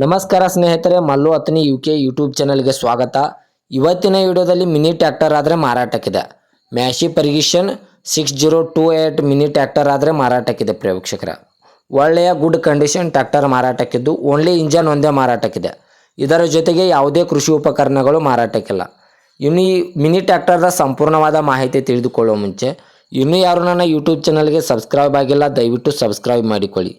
ನಮಸ್ಕಾರ ಸ್ನೇಹಿತರೆ, Mallu ಅತ್ನಿ UK YouTube ಚಾನಲ್ಗೆ ಸ್ವಾಗತ. ಇವತ್ತಿನ ವಿಡಿಯೋದಲ್ಲಿ ಮಿನಿ ಟ್ರ್ಯಾಕ್ಟರ್ ಆದರೆ ಮಾರಾಟಕ್ಕಿದೆ. ಮ್ಯಾಶಿ ಫರ್ಗ್ಯೂಸನ್ 6028 ಮಿನಿ ಟ್ರ್ಯಾಕ್ಟರ್ ಆದರೆ ಮಾರಾಟಕ್ಕಿದೆ ಪ್ರೇಕ್ಷಕರೇ. ಒಳ್ಳೆಯ ಗುಡ್ ಕಂಡೀಷನ್ ಟ್ರ್ಯಾಕ್ಟರ್ ಮಾರಾಟಕ್ಕಿದ್ದು ಓನ್ಲಿ ಇಂಜನ್ ಒಂದೇ ಮಾರಾಟಕ್ಕಿದೆ. ಇದರ ಜೊತೆಗೆ ಯಾವುದೇ ಕೃಷಿ ಉಪಕರಣಗಳು ಮಾರಾಟಕ್ಕಿಲ್ಲ. ಇನ್ನು ಈ ಮಿನಿ ಟ್ರ್ಯಾಕ್ಟರ್ದ ಸಂಪೂರ್ಣವಾದ ಮಾಹಿತಿ ತಿಳಿದುಕೊಳ್ಳುವ ಮುಂಚೆ ಇನ್ನೂ ಯಾರು ನನ್ನ ಯೂಟ್ಯೂಬ್ ಚಾನಲ್ಗೆ ಸಬ್ಸ್ಕ್ರೈಬ್ ಆಗಿಲ್ಲ, ದಯವಿಟ್ಟು ಸಬ್ಸ್ಕ್ರೈಬ್ ಮಾಡಿಕೊಳ್ಳಿ.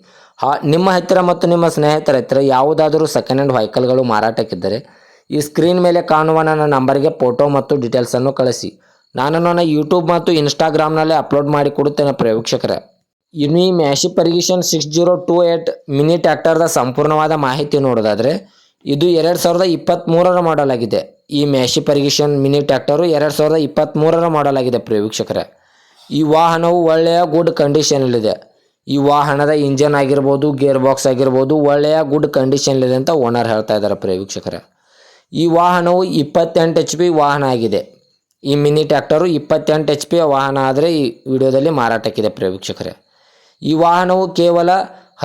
ನಿಮ್ಮ ಹತ್ತಿರ ಮತ್ತು ನಿಮ್ಮ ಸ್ನೇಹಿತರ ಹತ್ತಿರ ಯಾವುದಾದರೂ ಸೆಕೆಂಡ್ ಹ್ಯಾಂಡ್ ವೆಹಿಕಲ್ಗಳು ಮಾರಾಟಕ್ಕಿದ್ದರೆ ಈ ಸ್ಕ್ರೀನ್ ಮೇಲೆ ಕಾಣುವ ನನ್ನ ನಂಬರ್ಗೆ ಫೋಟೋ ಮತ್ತು ಡೀಟೇಲ್ಸನ್ನು ಕಳಿಸಿ. ನಾನು ನನ್ನ ಯೂಟ್ಯೂಬ್ ಮತ್ತು ಇನ್ಸ್ಟಾಗ್ರಾಮ್ನಲ್ಲಿ ಅಪ್ಲೋಡ್ ಮಾಡಿ ಕೊಡುತ್ತೇನೆ ಪ್ರೇಕ್ಷಕರೇ. ಇನ್ನು ಈ ಮ್ಯಾಶಿ ಫರ್ಗ್ಯೂಸನ್ 6028 ಮಿನಿ ಟ್ರ್ಯಾಕ್ಟರ್ದ ಸಂಪೂರ್ಣವಾದ ಮಾಹಿತಿ ನೋಡೋದಾದರೆ ಇದು 2023ರ ಮಾಡೆಲ್ ಆಗಿದೆ. ಈ ಮ್ಯಾಶಿ ಫರ್ಗ್ಯೂಸನ್ ಮಿನಿ ಟ್ರ್ಯಾಕ್ಟರು 2023ರ ಮಾಡೆಲ್ ಆಗಿದೆ ಪ್ರೇಕ್ಷಕರೇ. ಈ ವಾಹನವು ಒಳ್ಳೆಯ ಗುಡ್ ಕಂಡೀಷನಲ್ಲಿದೆ. ಈ ವಾಹನದ ಇಂಜನ್ ಆಗಿರ್ಬೋದು, ಗೇರ್ ಬಾಕ್ಸ್ ಆಗಿರ್ಬೋದು ಒಳ್ಳೆಯ ಗುಡ್ ಕಂಡೀಷನಲ್ಲಿದೆ ಅಂತ ಓನರ್ ಹೇಳ್ತಾ ಇದ್ದಾರೆ ಪ್ರೇಕ್ಷಕರೇ. ಈ ವಾಹನವು 28 HP ವಾಹನ ಆಗಿದೆ. ಈ ಮಿನಿ ಟ್ರ್ಯಾಕ್ಟರು 28 HP ವಾಹನ ಆದರೆ ಈ ವಿಡಿಯೋದಲ್ಲಿ ಮಾರಾಟಕ್ಕಿದೆ ಪ್ರೇಕ್ಷಕರೇ. ಈ ವಾಹನವು ಕೇವಲ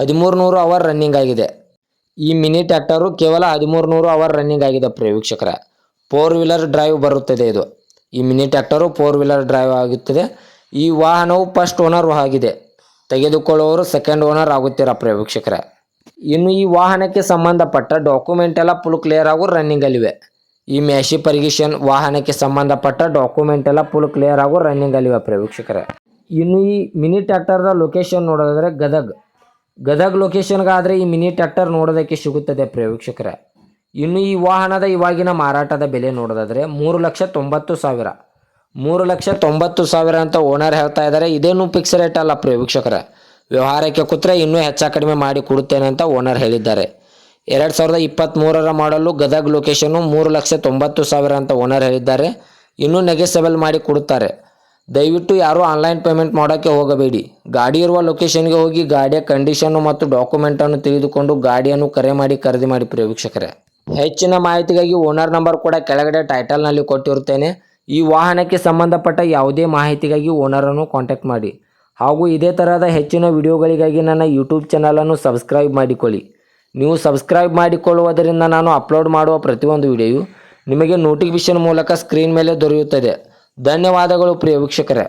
1300 ಅವರ್ ರನ್ನಿಂಗ್ ಆಗಿದೆ. ಈ ಮಿನಿ ಟ್ರ್ಯಾಕ್ಟರು ಕೇವಲ 1300 ಅವರ್ ರನ್ನಿಂಗ್ ಆಗಿದೆ ಪ್ರೇಕ್ಷಕರೇ. 4 ವೀಲರ್ ಡ್ರೈವ್ ಬರುತ್ತದೆ ಇದು. ಈ ಮಿನಿ ಟ್ರ್ಯಾಕ್ಟರು 4 ವೀಲರ್ ಡ್ರೈವ್ ಆಗುತ್ತದೆ. ಈ ವಾಹನವು ಫಸ್ಟ್ ಓನರ್ ಆಗಿದೆ. ತೆಗೆದುಕೊಳ್ಳುವವರು ಸೆಕೆಂಡ್ ಓನರ್ ಆಗುತ್ತೀರಾ ಪ್ರೇಕ್ಷಕರೇ. ಇನ್ನು ಈ ವಾಹನಕ್ಕೆ ಸಂಬಂಧಪಟ್ಟ ಡಾಕ್ಯುಮೆಂಟ್ ಎಲ್ಲ ಫುಲ್ ಕ್ಲಿಯರ್ ಆಗೋ ರನ್ನಿಂಗಲ್ಲಿವೆ. ಈ ಮ್ಯಾಶಿ ಫರ್ಗ್ಯೂಸನ್ ವಾಹನಕ್ಕೆ ಸಂಬಂಧಪಟ್ಟ ಡಾಕ್ಯುಮೆಂಟ್ ಎಲ್ಲ ಫುಲ್ ಕ್ಲಿಯರ್ ಆಗೋ ರನ್ನಿಂಗಲ್ಲಿವೆ ಪ್ರೇಕ್ಷಕರೇ. ಇನ್ನು ಈ ಮಿನಿ ಟ್ರ್ಯಾಕ್ಟರ್ದ ಲೊಕೇಶನ್ ನೋಡೋದಾದರೆ ಗದಗ್ ಲೊಕೇಶನ್ಗಾದರೆ ಈ ಮಿನಿ ಟ್ರ್ಯಾಕ್ಟರ್ ನೋಡೋದಕ್ಕೆ ಸಿಗುತ್ತದೆ ಪ್ರೇಕ್ಷಕರೇ. ಇನ್ನು ಈ ವಾಹನದ ಇವಾಗಿನ ಮಾರಾಟದ ಬೆಲೆ ನೋಡೋದಾದರೆ 3,90,000 3,90,000 ಅಂತ ಓನರ್ ಹೇಳ್ತಾ ಇದ್ದಾರೆ. ಇದೇನು ಫಿಕ್ಸ್ ರೇಟ್ ಅಲ್ಲ ಪ್ರೇಕ್ಷಕರೇ. ವ್ಯವಹಾರಕ್ಕೆ ಕೂತ್ರೆ ಇನ್ನೂ ಹೆಚ್ಚು ಕಡಿಮೆ ಮಾಡಿ ಕೊಡುತ್ತೇನೆ ಅಂತ ಓನರ್ ಹೇಳಿದ್ದಾರೆ. 2023ರ ಮಾಡಲು ಗದಗ್ ಲೊಕೇಶನ್ನು 3,90,000 ಅಂತ ಓನರ್ ಹೇಳಿದ್ದಾರೆ. ಇನ್ನೂ ನೆಗೆಸಬಲ್ ಮಾಡಿ ಕೊಡುತ್ತಾರೆ. ದಯವಿಟ್ಟು ಯಾರೂ ಆನ್ಲೈನ್ ಪೇಮೆಂಟ್ ಮಾಡೋಕ್ಕೆ ಹೋಗಬೇಡಿ. ಗಾಡಿ ಇರುವ ಲೊಕೇಶನ್ಗೆ ಹೋಗಿ ಗಾಡಿಯ ಕಂಡೀಷನ್ನು ಮತ್ತು ಡಾಕ್ಯುಮೆಂಟನ್ನು ತಿಳಿದುಕೊಂಡು ಗಾಡಿಯನ್ನು ಕರೆ ಮಾಡಿ ಖರೀದಿ ಮಾಡಿ ಪ್ರೇಕ್ಷಕರೇ. ಹೆಚ್ಚಿನ ಮಾಹಿತಿಗಾಗಿ ಓನರ್ ನಂಬರ್ ಕೂಡ ಕೆಳಗಡೆ ಟೈಟಲ್ನಲ್ಲಿ ಕೊಟ್ಟಿರುತ್ತೇನೆ. ಈ ವಾಹನಕ್ಕೆ ಸಂಬಂಧಪಟ್ಟ ಯಾವುದೇ ಮಾಹಿತಿಗಾಗಿ ಓನರನ್ನು ಕಾಂಟ್ಯಾಕ್ಟ್ ಮಾಡಿ. ಹಾಗೂ ಇದೇ ತರಹದ ಹೆಚ್ಚಿನ ವಿಡಿಯೋಗಳಿಗಾಗಿ ನನ್ನ ಯೂಟ್ಯೂಬ್ ಚಾನಲನ್ನು ಸಬ್ಸ್ಕ್ರೈಬ್ ಮಾಡಿಕೊಳ್ಳಿ. ನೀವು ಸಬ್ಸ್ಕ್ರೈಬ್ ಮಾಡಿಕೊಳ್ಳುವುದರಿಂದ ನಾನು ಅಪ್ಲೋಡ್ ಮಾಡುವ ಪ್ರತಿಯೊಂದು ವಿಡಿಯೋ ನಿಮಗೆ ನೋಟಿಫಿಕೇಶನ್ ಮೂಲಕ ಸ್ಕ್ರೀನ್ ಮೇಲೆ ದೊರೆಯುತ್ತದೆ. ಧನ್ಯವಾದಗಳು ಪ್ರಿಯ ವೀಕ್ಷಕರೇ.